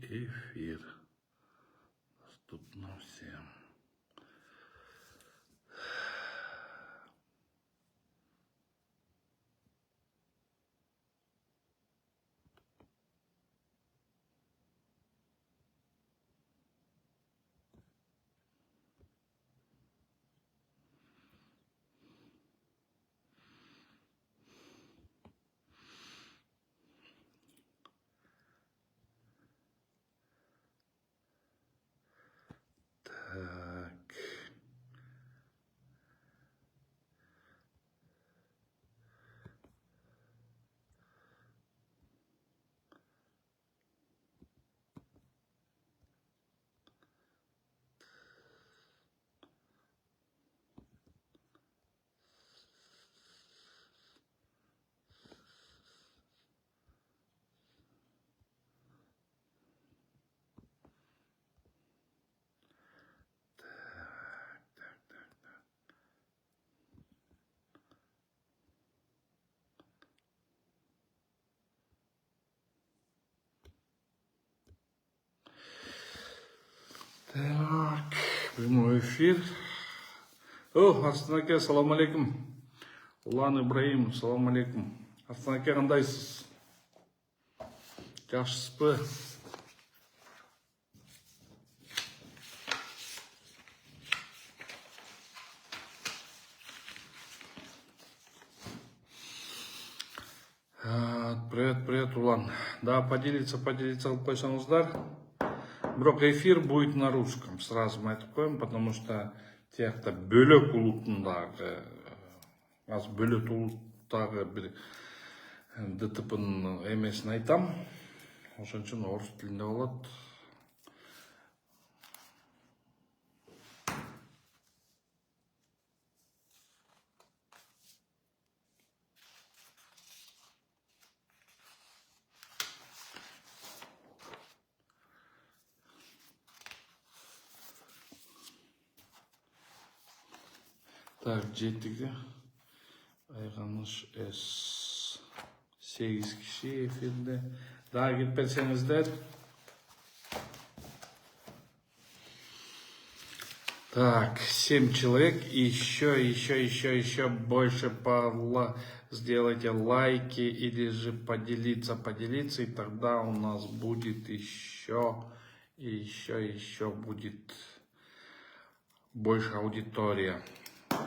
эфир. Доступно всем. Так. Так, прямой эфир. О, Арсенаке, ассаламу алейкум. Улан Ибраим, ассаламу алейкум. Арсенаке, қандайсыз? Жақсысыз ба? Привет, Улан. Да, поделиться қылып қойсаңыздар. Бірақ эфир будет на русском, сразу мы айтып қоямын, потому что тияқта бөлек ұлтындағы, аз бөлек ұлттағы бір ДТП-ның емесін айтам. Ошон үчүн орыс тілінде болады. Так, жетіге Айғаныш С. 8 кişi эфирде. Daha кетпесеңіздер. Так, 7 человек. Еще больше сделайте лайки или же поделиться. И тогда у нас будет еще будет больше аудитория.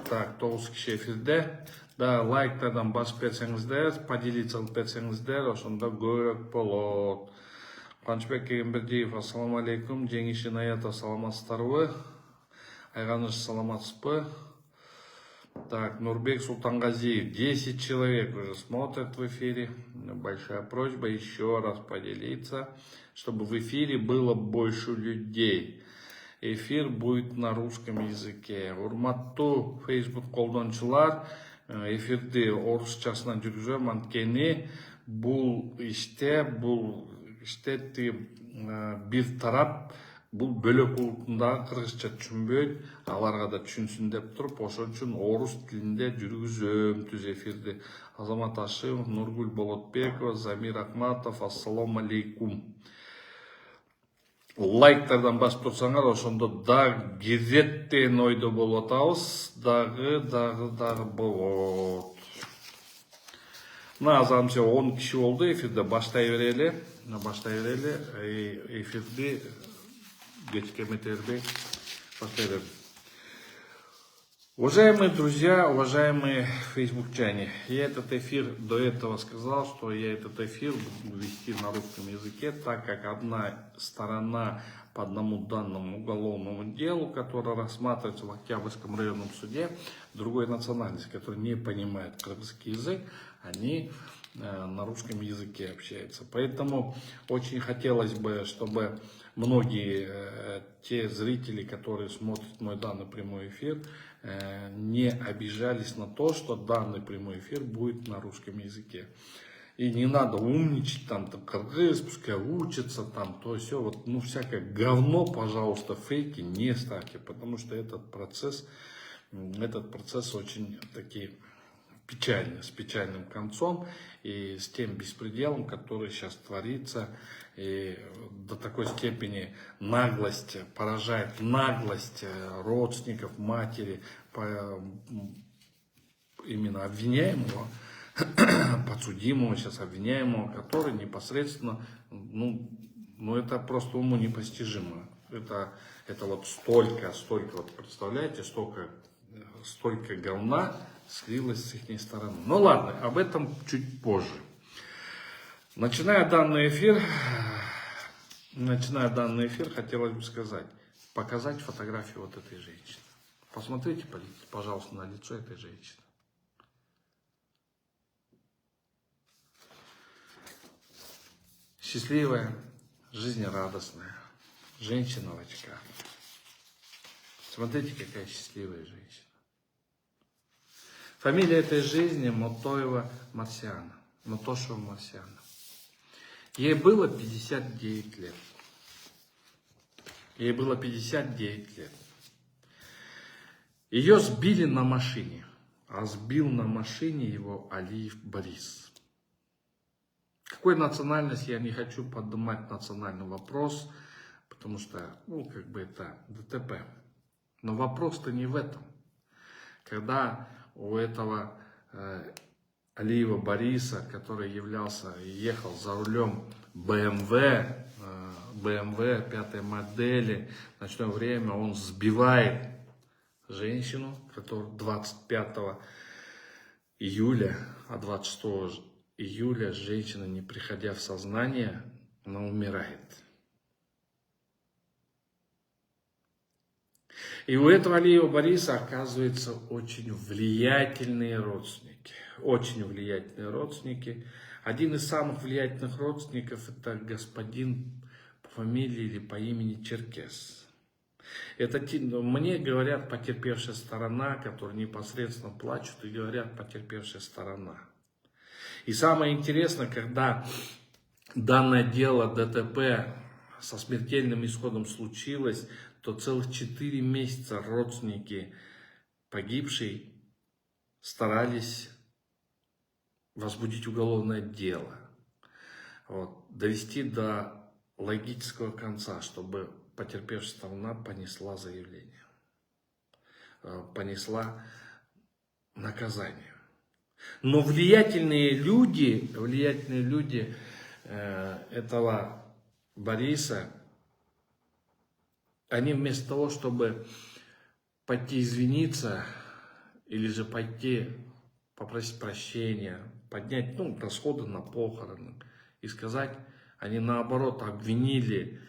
Так, 9 кişi эфирде. Да, лайктардан басып берсеңіздер, поделиться қылып берсеңіздер, ошондо көбүрөөк болот. Кубанычбек Кегенбердиев, ассаламу алейкум. Жеңишин Аята, саламатсыздарбы? Айганыш, саламатсызбы? Так, Нурбек Султангазиев, 10 человек уже смотрят в эфире. Большая просьба еще раз поделиться, чтобы в эфире было больше людей. Эфир будет на русском языке. Урматтуу Facebook колдончулар, эфирди орусчасынан жүргүзөм, анткени бул иште бир тарап бул бөлөк улутундагы кыргызча түшүнбөйт, аларга да түшүнсүн деп туруп, ошон үчүн орус тилинде жүргүзөм түз эфирди. Азамат Ашимов, Нургуль Болотбекова, Замир Акматов, ассаламу алейкум. Лайктардан басып турсаңар, ошондо дагы кезеттен ойдо болуп атабыз, дагы болот. Мына азамча 10 киши болду, эфирде баштай берели. Эфирди кечкеметербей баштай берели. Уважаемые друзья, уважаемые фейсбукчане, я этот эфир до этого сказал, что я этот эфир буду вести на русском языке, так как одна сторона по одному данному уголовному делу, которое рассматривается в Октябрьском районном суде, другой национальности, который не понимает кыргызский язык, они на русском языке общаются. Поэтому очень хотелось бы, чтобы многие те зрители, которые смотрят мой данный прямой эфир, не обижались на то, что данный прямой эфир будет на русском языке. И не надо умничать, там кыргыз, пускай учатся, там то все, вот, ну, всякое говно, пожалуйста, фейки не ставьте, потому что этот процесс очень такие с печальным концом и с тем беспределом, который сейчас творится. И до такой степени наглость поражает, наглость родственников, матери, именно обвиняемого, подсудимого, сейчас обвиняемого, который непосредственно, это просто уму непостижимо. Это вот столько, вот представляете, столько говна слилось с их стороны. Ну ладно, об этом чуть позже. Начиная данный эфир, хотелось бы показать фотографию вот этой женщины. Посмотрите, пожалуйста, на лицо этой женщины. Счастливая, жизнерадостная женщина в очках. Смотрите, какая счастливая женщина. Фамилия этой жизни Мотоева Марсиана. Мотошева Марсиана. Ей было 59 лет. Ее сбили на машине. А сбил на машине его Алиев Борис. Какой национальности, я не хочу поднимать национальный вопрос, потому что, это ДТП. Но вопрос-то не в этом. Когда у этого Алиева Бориса, который ехал за рулем BMW 5 модели, в ночное время он сбивает женщину, которая 25 июля, а 26 июля женщина, не приходя в сознание, она умирает. И у этого Алиева Бориса, оказывается, очень влиятельные родственники. Один из самых влиятельных родственников — это господин по фамилии или по имени Черкес. Это мне говорят потерпевшая сторона, которые непосредственно плачут, и говорят потерпевшая сторона. И самое интересное, когда данное дело ДТП со смертельным исходом случилось, то целых 4 месяца родственники погибшей старались возбудить уголовное дело, довести до логического конца, чтобы потерпевшая сторона понесла заявление, понесла наказание. Но влиятельные люди этого Бориса, они вместо того, чтобы пойти извиниться или же пойти попросить прощения, поднять расходы на похороны и сказать, они наоборот обвинили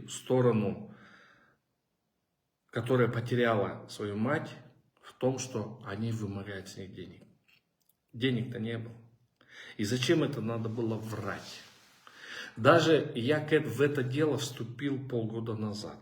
сторону, которая потеряла свою мать, в том, что они вымогают с них денег. Денег-то не было. И зачем это надо было врать? Даже я в это дело вступил полгода назад.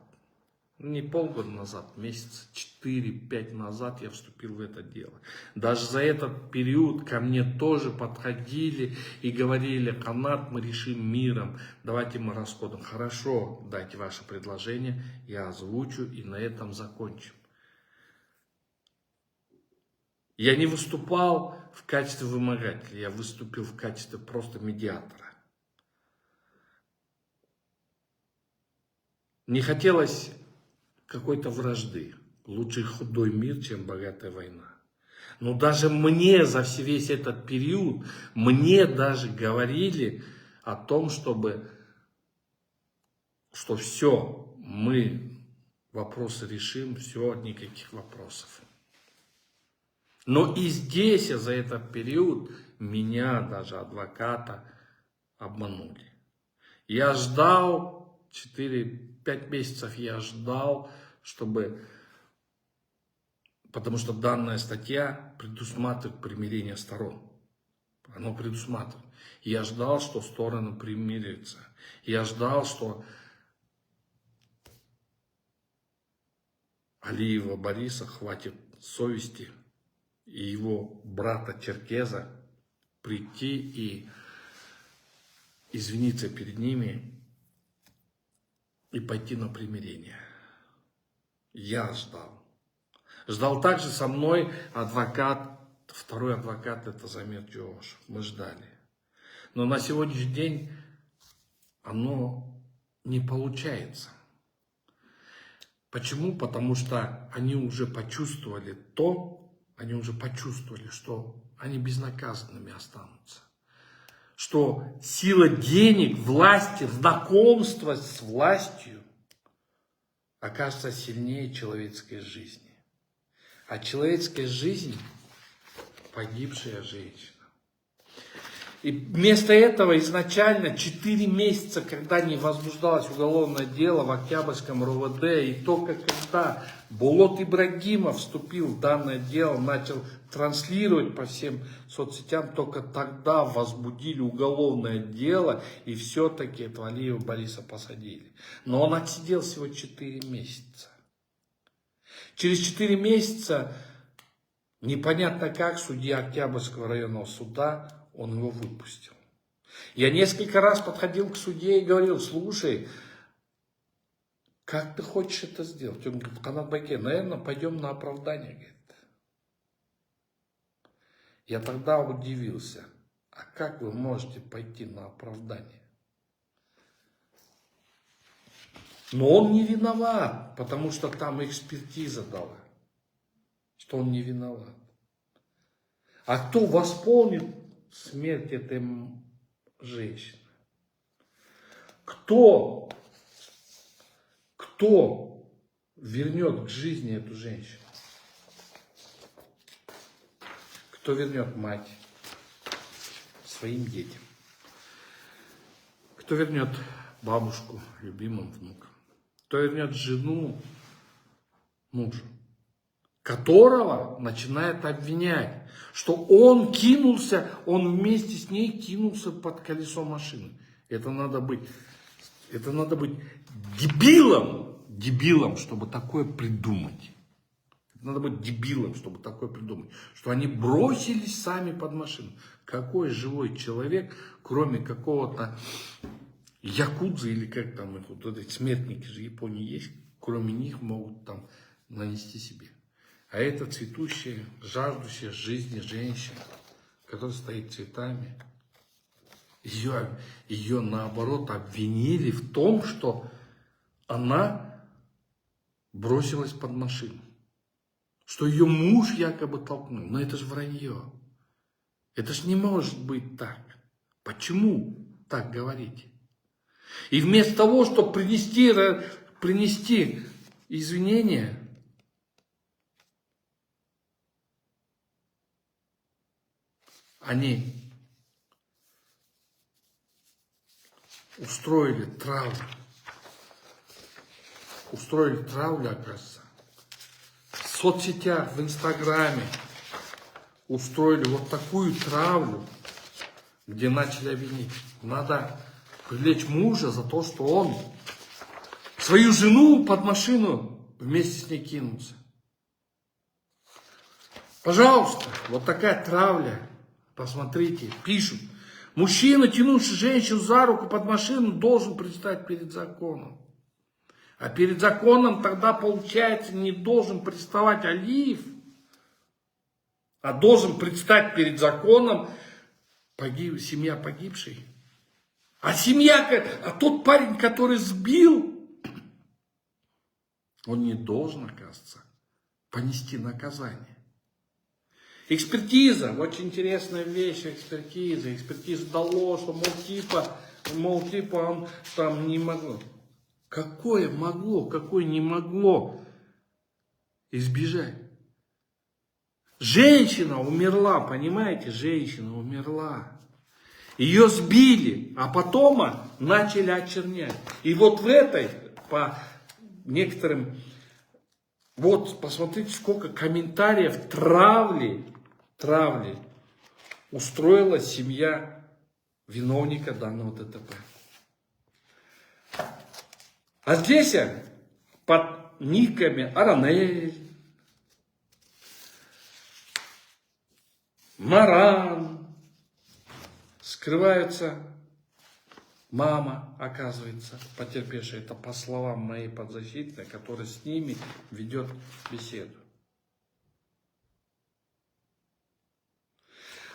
Не полгода назад, месяца 4-5 назад я вступил в это дело. Даже за этот период ко мне тоже подходили и говорили: Канат, мы решим миром, давайте мы расходим. Хорошо, дайте ваше предложение, я озвучу и на этом закончим. Я не выступал в качестве вымогателя, я выступил в качестве просто медиатора. Не хотелось какой-то вражды. Лучше худой мир, чем богатая война. Но даже мне за весь этот период, мне даже говорили о том, что все, мы вопросы решим, все, никаких вопросов. Но и здесь за этот период меня, даже адвоката, обманули. Я ждал 4-5 месяцев, я ждал, потому что данная статья предусматривает примирение сторон. Оно предусматривает. Я ждал, что стороны примирятся. Я ждал, что Алиева Бориса хватит совести и его брата Черкеза прийти и извиниться перед ними и пойти на примирение. Я ждал. Ждал также со мной адвокат, второй адвокат, это Замир Джош. Мы ждали. Но на сегодняшний день оно не получается. Почему? Потому что они уже почувствовали что они безнаказанными останутся. Что сила денег, власти, знакомства с властью окажется сильнее человеческой жизни. А человеческая жизнь – погибшая женщина. И вместо этого изначально 4 месяца, когда не возбуждалось уголовное дело в Октябрьском РОВД, и только когда Болот Ибрагимов вступил в данное дело, начал транслировать по всем соцсетям, только тогда возбудили уголовное дело, и все-таки Алиева Бориса посадили. Но он отсидел всего 4 месяца. Через 4 месяца, непонятно как, судья Октябрьского районного суда, он его выпустил. Я несколько раз подходил к судье и говорил: слушай, как ты хочешь это сделать? Он говорит: Канат Байке, наверное, пойдем на оправдание. Говорит. Я тогда удивился: а как вы можете пойти на оправдание? Но он не виноват, потому что там экспертиза дала, что он не виноват. А кто восполнит смерть этой женщины? Кто вернет к жизни эту женщину? Кто вернет мать своим детям? Кто вернет бабушку любимым внукам? Кто вернет жену мужу, которого начинает обвинять, что он вместе с ней кинулся под колесо машины. Это надо быть дебилом, чтобы такое придумать. Надо быть дебилом, чтобы такое придумать. Что они бросились сами под машину. Какой живой человек, кроме какого-то якудзы, или как там их, вот эти смертники же в Японии есть, кроме них могут там нанести себе. А это цветущая, жаждущая жизни женщина, которая стоит цветами. Ее наоборот обвинили в том, что она бросилась под машину. Что ее муж якобы толкнул. Но это же вранье. Это же не может быть так. Почему так говорить? И вместо того, чтобы принести извинения, они устроили травлю. Устроили травлю, оказывается. В соцсетях, в Инстаграме устроили вот такую травлю, где начали обвинить. Надо привлечь мужа за то, что он свою жену под машину вместе с ней кинулся. Пожалуйста, вот такая травля. Посмотрите, пишут. Мужчина, тянувший женщину за руку под машину, должен предстать перед законом. А перед законом тогда, получается, не должен представать Алиев, а должен предстать перед законом семья погибшей. А тот парень, который сбил, он не должен, оказывается, понести наказание. Экспертиза, очень интересная вещь, экспертиза. Экспертиза дало, что мол, типа он там не могло. Какое не могло избежать? Женщина умерла, понимаете? Женщина умерла. Ее сбили, а потом начали очернять. И вот в этой, по некоторым, вот посмотрите, сколько комментариев травли устроила семья виновника данного ДТП. А здесь под никами Аранель, Маран скрываются мама, оказывается, потерпевшая. Это по словам моей подзащитной, которая с ними ведет беседу.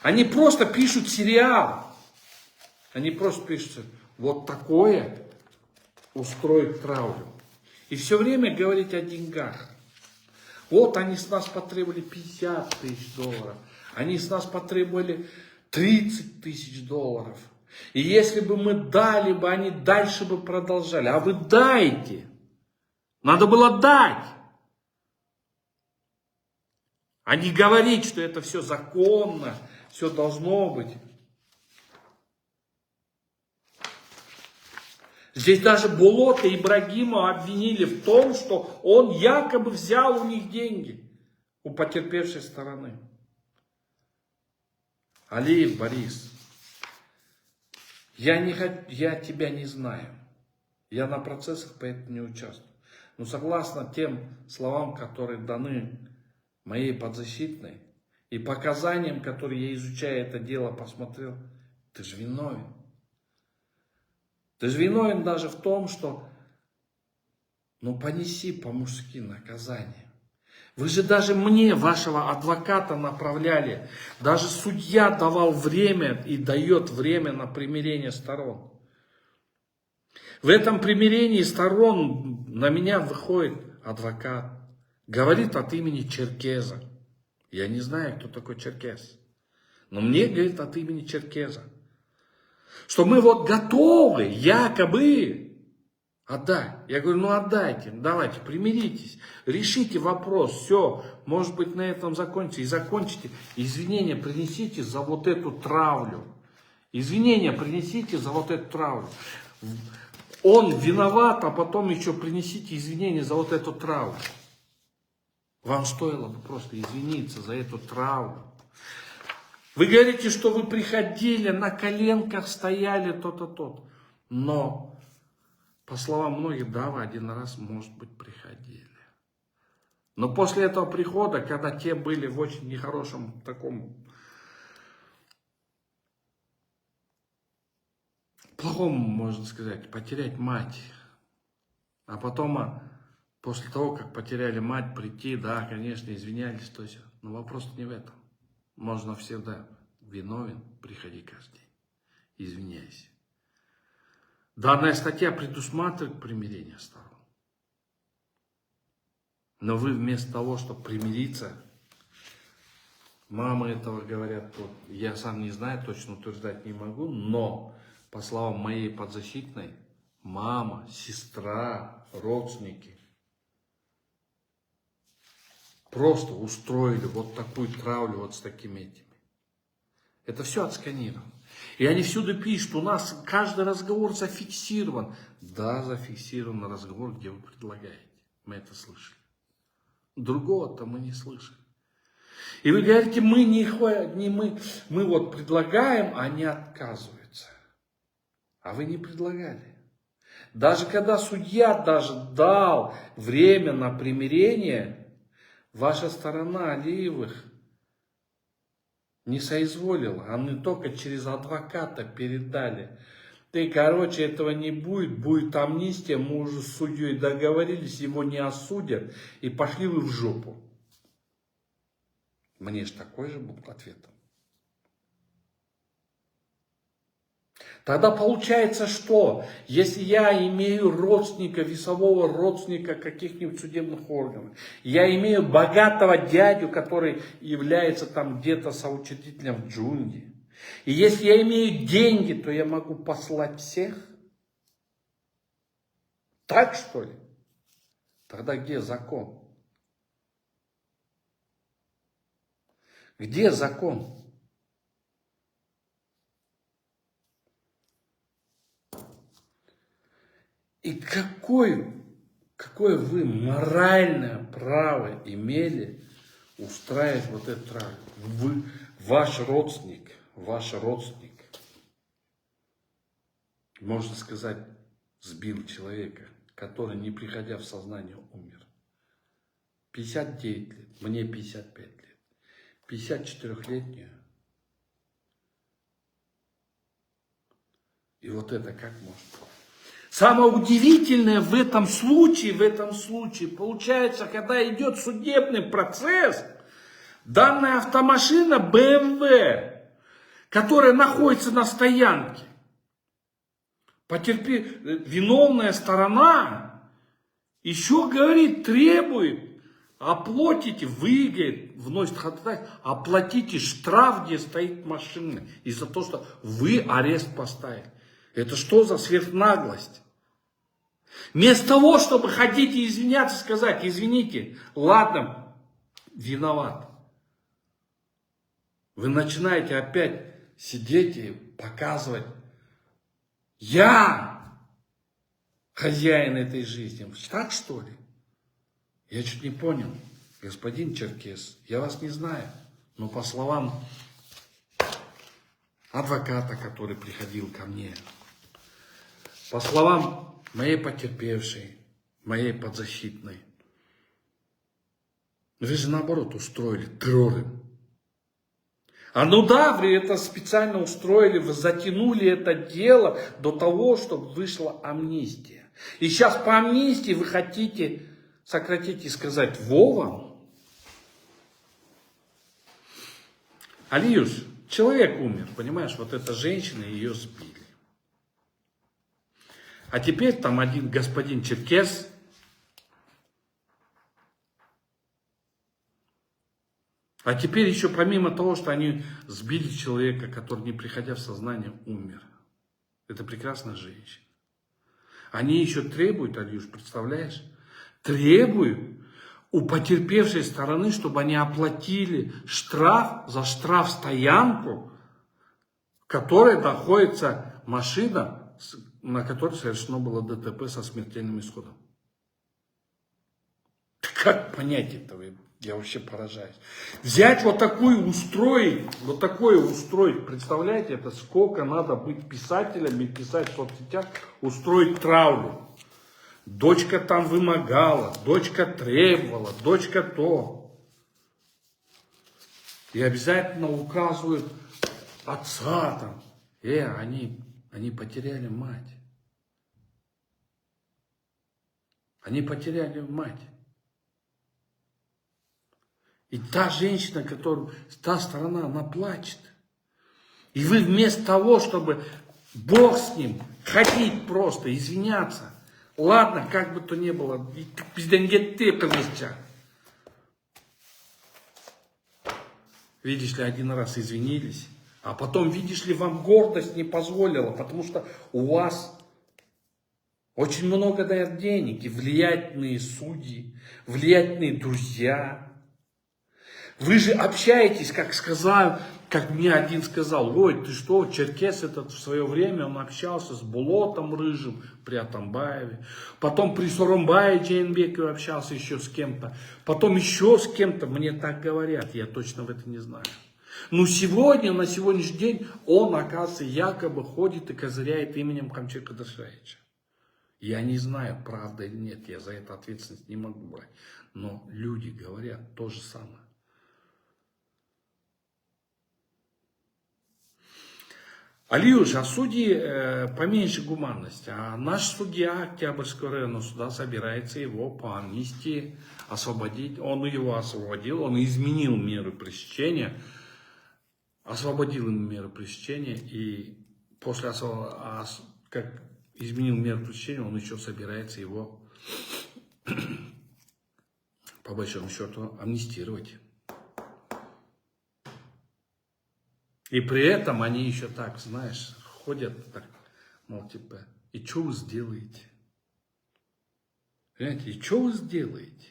Они просто пишут сериал. Они просто пишут, вот такое устроить травлю. И все время говорить о деньгах. Вот они с нас потребовали 50 тысяч долларов. Они с нас потребовали 30 тысяч долларов. И если бы мы дали бы, они дальше бы продолжали. А вы дайте. Надо было дать. А не говорить, что это все законно, все должно быть. Здесь даже Булота Ибрагимова обвинили в том, что он якобы взял у них деньги, у потерпевшей стороны. Алиев Борис, я тебя не знаю. Я на процессах поэтому не участвую. Но согласно тем словам, которые даны моей подзащитной, и показаниям, которые я, изучая это дело, посмотрел, ты же виновен. Ты же виновен даже в том, что, понеси по-мужски наказание. Вы же даже мне, вашего адвоката, направляли. Даже судья давал время и дает время на примирение сторон. В этом примирении сторон на меня выходит адвокат. Говорит от имени черкеза. Я не знаю, кто такой черкез. Но мне говорит от имени черкеза. Что мы вот готовы, якобы, отдать. Я говорю, отдайте, давайте, примиритесь, решите вопрос, все, может быть, на этом закончите. И закончите, извинения принесите за вот эту травлю. Извинения принесите за вот эту травлю. Он виноват, а потом еще принесите извинения за вот эту травлю. Вам стоило бы просто извиниться за эту травлю. Вы говорите, что вы приходили, на коленках стояли, то-то, то-то. Но, по словам многих, да, вы один раз, может быть, приходили. Но после этого прихода, когда те были в очень нехорошем таком, плохом, можно сказать, потерять мать. А потом, после того, как потеряли мать, прийти, да, конечно, извинялись, то есть, но вопрос не в этом. Можно всегда, виновен, приходи каждый день, извиняйся. Данная статья предусматривает примирение сторон. Но вы вместо того, чтобы примириться, мамы этого говорят, вот, я сам не знаю, точно утверждать не могу, но, по словам моей подзащитной, мама, сестра, родственники просто устроили вот такую травлю вот с такими этими. Это все отсканировано. И они всюду пишут, у нас каждый разговор зафиксирован. Да, зафиксирован разговор, где вы предлагаете. Мы это слышали. Другого-то мы не слышали. И вы говорите, мы вот предлагаем, а они отказываются. А вы не предлагали. Даже когда судья даже дал время на примирение, ваша сторона Алиевых не соизволила. Они только через адвоката передали. Этого не будет, будет амнистия, мы уже с судьей договорились, его не осудят, и пошли вы в жопу. Мне же такой же был ответ. Тогда получается что? Если я имею родственника, весового родственника каких-нибудь судебных органов, я имею богатого дядю, который является там где-то соучредителем в джунгле, и если я имею деньги, то я могу послать всех? Так что ли? Тогда где закон? Где закон? И какое вы моральное право имели устраивать вот эту травлю? Вы, ваш родственник, можно сказать, сбил человека, который, не приходя в сознание, умер. 59 лет, мне 55 лет. 54-летнюю. И вот это как может быть? Самое удивительное в этом случае, получается, когда идет судебный процесс, данная автомашина BMW которая находится на стоянке. Виновная сторона еще говорит, требует, оплатите, вы, говорит, вносит ходатайство, оплатите штраф, где стоит машина, из-за того, что вы арест поставили. Это что за сверхнаглость? Вместо того, чтобы ходить и извиняться, сказать, извините, ладно, виноват. Вы начинаете опять сидеть и показывать, я хозяин этой жизни. Так что ли? Я чуть не понял, господин Черкес, я вас не знаю, но по словам адвоката, который приходил ко мне, по словам моей потерпевшей, моей подзащитной, вы же наоборот устроили террор. А ну да, вы это специально устроили, вы затянули это дело до того, чтобы вышла амнистия. И сейчас по амнистии вы хотите сократить и сказать, Вова, Алиюш, человек умер, понимаешь, вот эта женщина, ее сбили. А теперь там один господин Черкес, а теперь еще помимо того, что они сбили человека, который, не приходя в сознание, умер. Это прекрасная женщина. Они еще требуют, Алиюш, представляешь? Требуют у потерпевшей стороны, чтобы они оплатили штраф за штрафстоянку, в которой находится машина, на которой совершено было ДТП со смертельным исходом. Как понять это? Я вообще поражаюсь. Взять вот такое устроить, представляете, это сколько надо быть писателем и писать в соцсетях, устроить травлю. Дочка там вымогала, дочка требовала, дочка то. И обязательно указывают отца там. Они потеряли мать. Они потеряли мать. И та женщина, та сторона, она плачет. И вы вместо того, чтобы Бог с ним, ходить просто, извиняться. Ладно, как бы то ни было, видишь ли, один раз извинились, а потом, видишь ли, вам гордость не позволила, потому что у вас очень много дает денег, и влиятельные судьи, влиятельные друзья. Вы же общаетесь, как мне один сказал, ой, ты что, Черкес этот в свое время, он общался с Булотом Рыжим при Атамбаеве, потом при Сооронбае Джейнбекове общался еще с кем-то, потом еще с кем-то, мне так говорят, я точно в это не знаю. Но сегодня, на сегодняшний день, он, оказывается, якобы ходит и козыряет именем Камчи Кадыршаевича. Я не знаю, правда или нет, я за это ответственность не могу брать, но люди говорят то же самое. Алиюш, а судьи поменьше гуманности, а наш судья Октябрьского районного суда собирается его по амнистии освободить. Он его освободил, он изменил меры пресечения, освободил ему меры пресечения, и после как изменил меры пресечения, он еще собирается его, по большому счету, амнистировать. И при этом они еще так, знаешь, ходят так, мол, типа, и что вы сделаете? Понимаете, и что вы сделаете?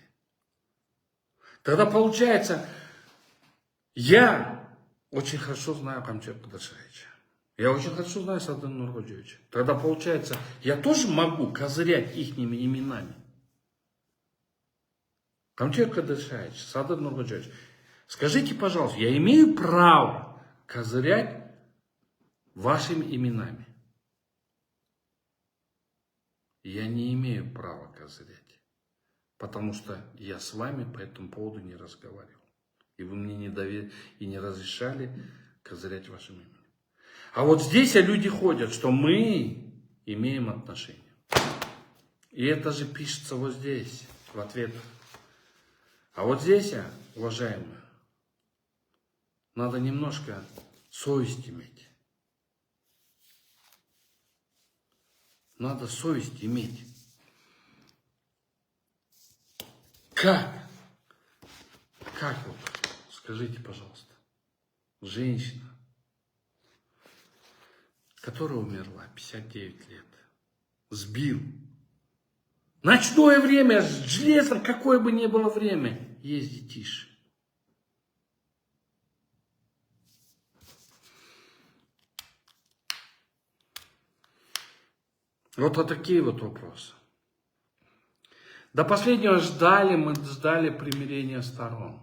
Тогда получается, я очень хорошо знаю Камчи Кадыршаевича. Я очень хорошо знаю Садыр Нуркоджиевича. Тогда получается, я тоже могу козырять ихними именами. Камчи Кадыршаевич, Садыр Нуркоджиевич, скажите, пожалуйста, я имею право козырять вашими именами? Я не имею права козырять, потому что я с вами по этому поводу не разговаривал. И вы мне не разрешали козырять вашим именем. А вот здесь люди ходят, что мы имеем отношения. И это же пишется вот здесь, в ответ. А вот здесь, уважаемые, надо немножко Совесть иметь. Надо совесть иметь. Как? Как вот? Скажите, пожалуйста. Женщина, которая умерла 59 лет, сбил. Ночное время, железо, какое бы ни было время, езди тише. Вот такие вот вопросы. До последнего мы ждали примирения сторон.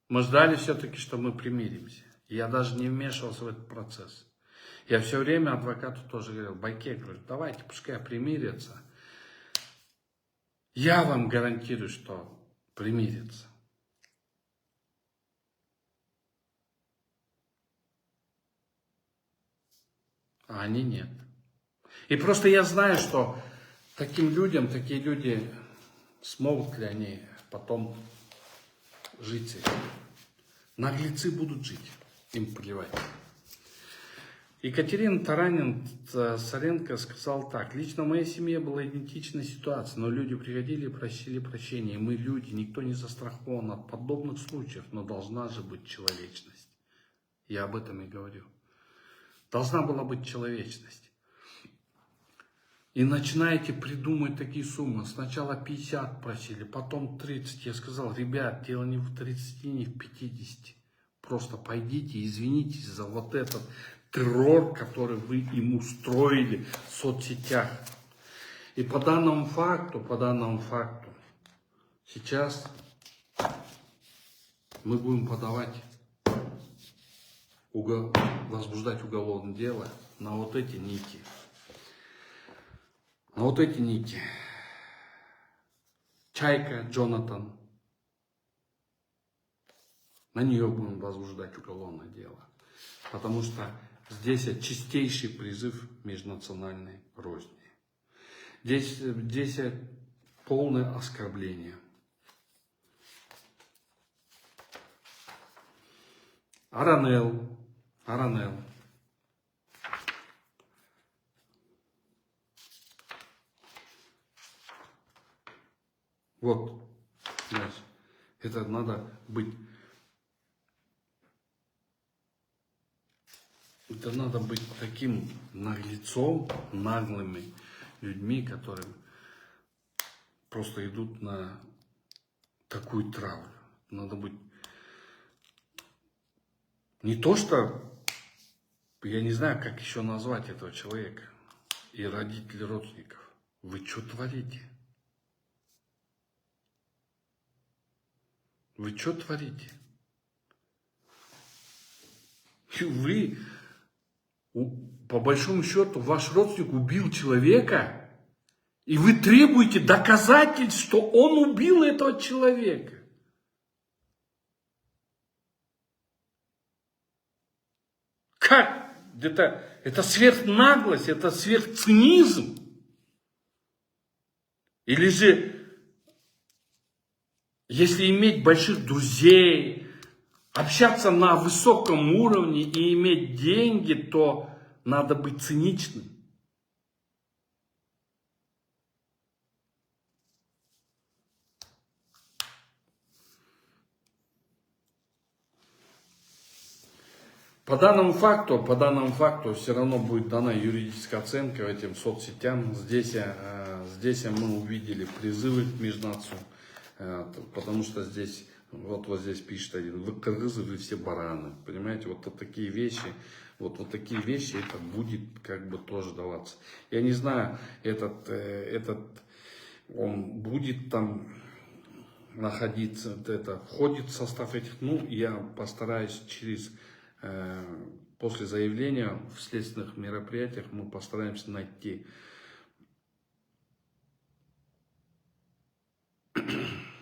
Мы ждали все-таки, что мы примиримся. Я даже не вмешивался в этот процесс. Я все время адвокату тоже говорил, Байке, говорю, давайте, пускай примирятся. Я вам гарантирую, что примирятся. А они нет. И просто я знаю, что такие люди смогут ли они потом жить с этим. Наглецы будут жить, им плевать. Екатерина Таранин-Саренко сказал так. Лично в моей семье была идентичная ситуация, но люди приходили и просили прощения. И мы люди, никто не застрахован от подобных случаев, но должна же быть человечность. Я об этом и говорю. Должна была быть человечность. И начинаете придумывать такие суммы. Сначала 50 просили, потом 30. Я сказал, ребят, дело не в 30, не в 50. Просто пойдите, извинитесь за вот этот террор, который вы им устроили в соцсетях. И по данному факту, сейчас мы будем возбуждать уголовное дело на вот эти нити. На вот эти нити. Чайка, Джонатан. На нее будем возбуждать уголовное дело. Потому что здесь чистейший призыв межнациональной розни. Здесь полное оскорбление. Аранел. Вот, знаешь, это надо быть таким наглецом, наглыми людьми, которые просто идут на такую травлю. Надо быть не то, что, я не знаю, как еще назвать этого человека и родителей, родственников. Вы что творите? Вы что творите? Вы, по большому счету, ваш родственник убил человека, и вы требуете доказательств, что он убил этого человека. Как? Это сверхнаглость, это сверхцинизм. Или же, если иметь больших друзей, общаться на высоком уровне и иметь деньги, то надо быть циничным. По данному факту все равно будет дана юридическая оценка этим соцсетям. Здесь мы увидели призывы к межнацию, потому что здесь, вот здесь пишет один, вы кыргызы, вы все бараны. Понимаете, вот такие вещи, это будет как бы тоже даваться. Я не знаю, он будет там находиться, входит в состав этих, я постараюсь после заявления в следственных мероприятиях мы постараемся найти.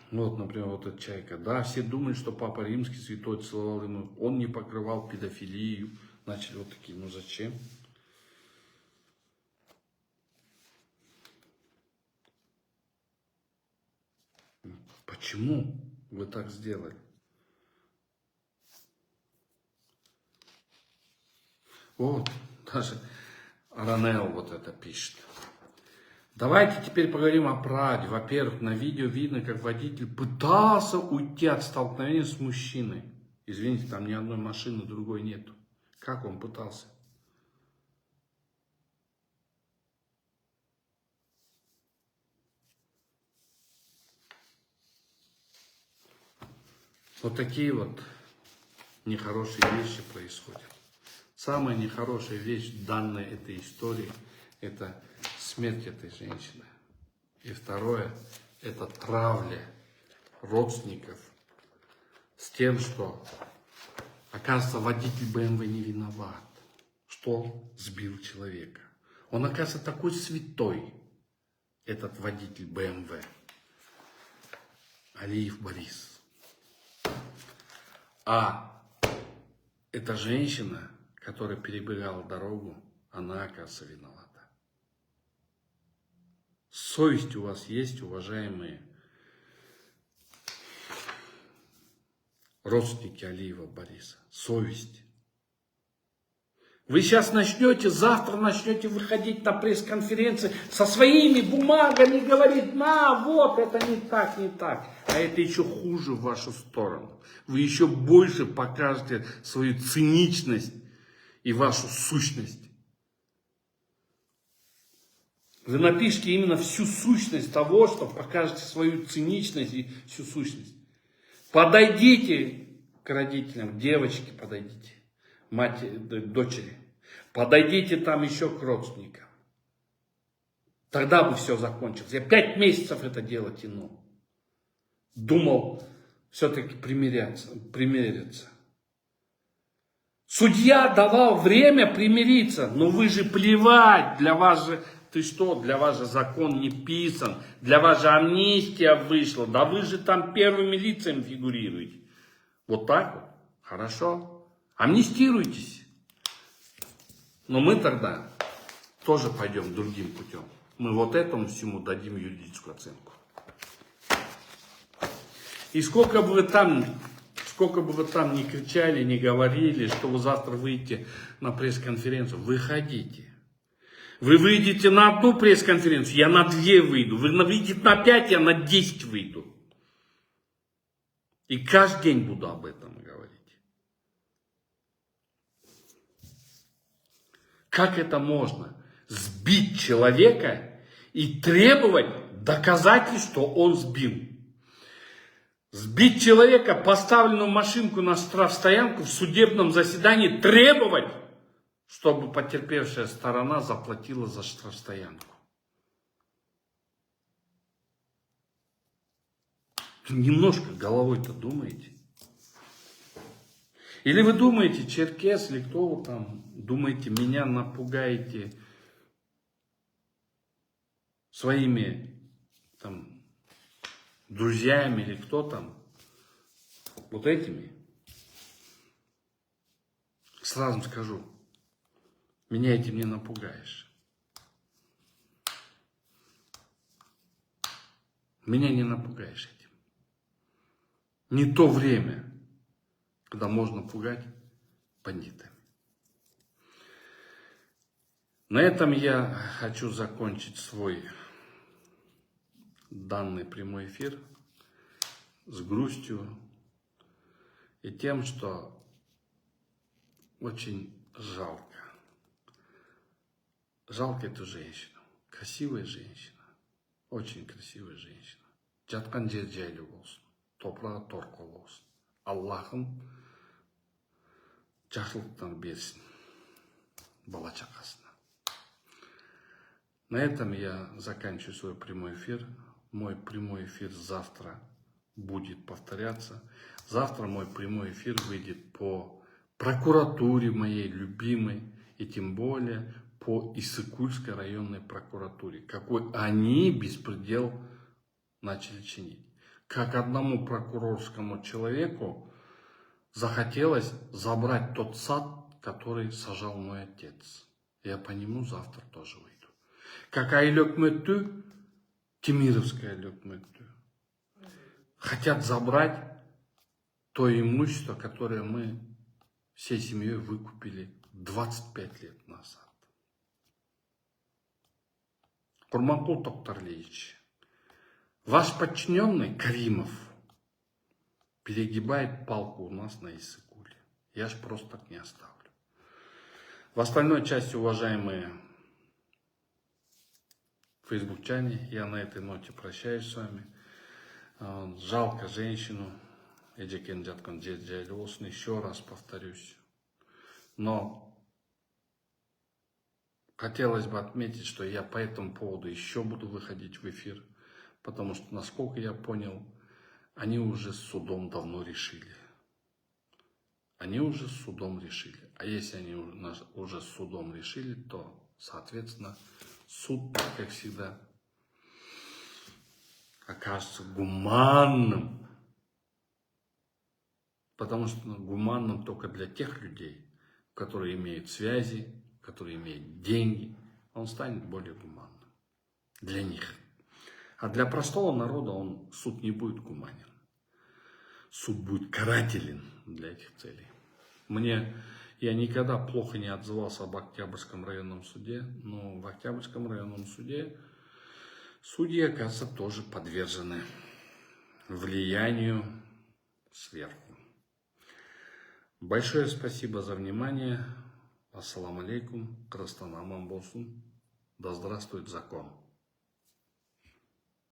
Вот, например, вот эта Чайка. Да, все думают, что Папа Римский святой целовал ему. Он не покрывал педофилию. Начали вот такие, зачем? Почему вы так сделали? Вот, даже Ранел вот это пишет. Давайте теперь поговорим о правде. Во-первых, на видео видно, как водитель пытался уйти от столкновения с мужчиной. Извините, там ни одной машины, другой нету. Как он пытался? Вот такие вот нехорошие вещи происходят. Самая нехорошая вещь в данной этой истории – это смерть этой женщины. И второе – это травля родственников с тем, что, оказывается, водитель БМВ не виноват, что сбил человека. Он, оказывается, такой святой, этот водитель БМВ. Алиев Борис. А эта женщина, которая перебегала дорогу, она, оказывается, виновата. Совесть у вас есть, уважаемые родственники Алиева Бориса? Совесть. Вы сейчас начнете, завтра начнете выходить на пресс-конференции со своими бумагами, говорить, на, вот, это не так, не так. А это еще хуже в вашу сторону. Вы еще больше покажете свою циничность и вашу сущность. Вы напишите именно всю сущность того, что покажете свою циничность и всю сущность. Подойдите к родителям, девочки подойдите, матери, дочери. Подойдите там еще к родственникам. Тогда бы все закончилось. Я 5 месяцев это дело тянул. Думал все-таки примириться. Судья давал время примириться, но вы же плевать, для вас же, ты что, для вас же закон не писан, для вас же амнистия вышла, да вы же там первыми лицами фигурируете. Вот так вот, хорошо, амнистируйтесь. Но мы тогда тоже пойдем другим путем. Мы вот этому всему дадим юридическую оценку. И сколько бы вы там ни кричали, ни говорили, что вы завтра выйдете на пресс-конференцию, выходите. Вы выйдете на одну пресс-конференцию, я на 2 выйду. Вы выйдете на 5, я на 10 выйду. И каждый день буду об этом говорить. Как это можно? Сбить человека и требовать доказательств, что он сбил. Сбить человека, поставленную машинку на штрафстоянку в судебном заседании, требовать, чтобы потерпевшая сторона заплатила за штрафстоянку. Немножко головой-то думаете? Или вы думаете, черкес, или кто вы там, думаете, меня напугаете своими там друзьями или кто там, вот этими? Сразу скажу, меня этим не напугаешь. Меня не напугаешь этим. Не то время, когда можно пугать бандитами. На этом я хочу закончить свой данный прямой эфир с грустью и тем, что очень жалко. Жалко эту женщину. Красивая женщина. Очень красивая женщина. Жатқан жер жайлы болсын. Топырағы торқы болсын. Аллахым жақсылықтан берсін бала шақасына. На этом я заканчиваю свой прямой эфир. Мой прямой эфир завтра будет повторяться. Завтра мой прямой эфир выйдет по прокуратуре моей любимой и тем более по Иссык-Кульской районной прокуратуре. Какой они беспредел начали чинить. Как одному прокурорскому человеку захотелось забрать тот сад, который сажал мой отец. Я по нему завтра тоже выйду. Как Айлёк-Мөттү, Темировская Айлёк-Мөттү, хотят забрать то имущество, которое мы всей семьей выкупили 25 лет назад. Курманкул Токтарлевич, ваш подчиненный Каримов перегибает палку у нас на Иссык-Куле. Я ж просто так не оставлю. В остальной части, уважаемые фейсбукчане, я на этой ноте прощаюсь с вами. Жалко женщину. Еще раз повторюсь. Но хотелось бы отметить, что я по этому поводу еще буду выходить в эфир. Потому что, насколько я понял, они уже с судом давно решили. Они уже с судом решили. А если они уже с судом решили, то, соответственно, суд, как всегда, окажется гуманным. Потому что гуманным только для тех людей, которые имеют связи, которые имеют деньги. Он станет более гуманным для них. А для простого народа суд не будет гуманен. Суд будет карателен для этих целей. Я никогда плохо не отзывался об Октябрьском районном суде, но в Октябрьском районном суде судьи, оказывается, тоже подвержены влиянию сверху. Большое спасибо за внимание. Ассаламу алейкум. Крастанамам болсун. Да здравствует закон.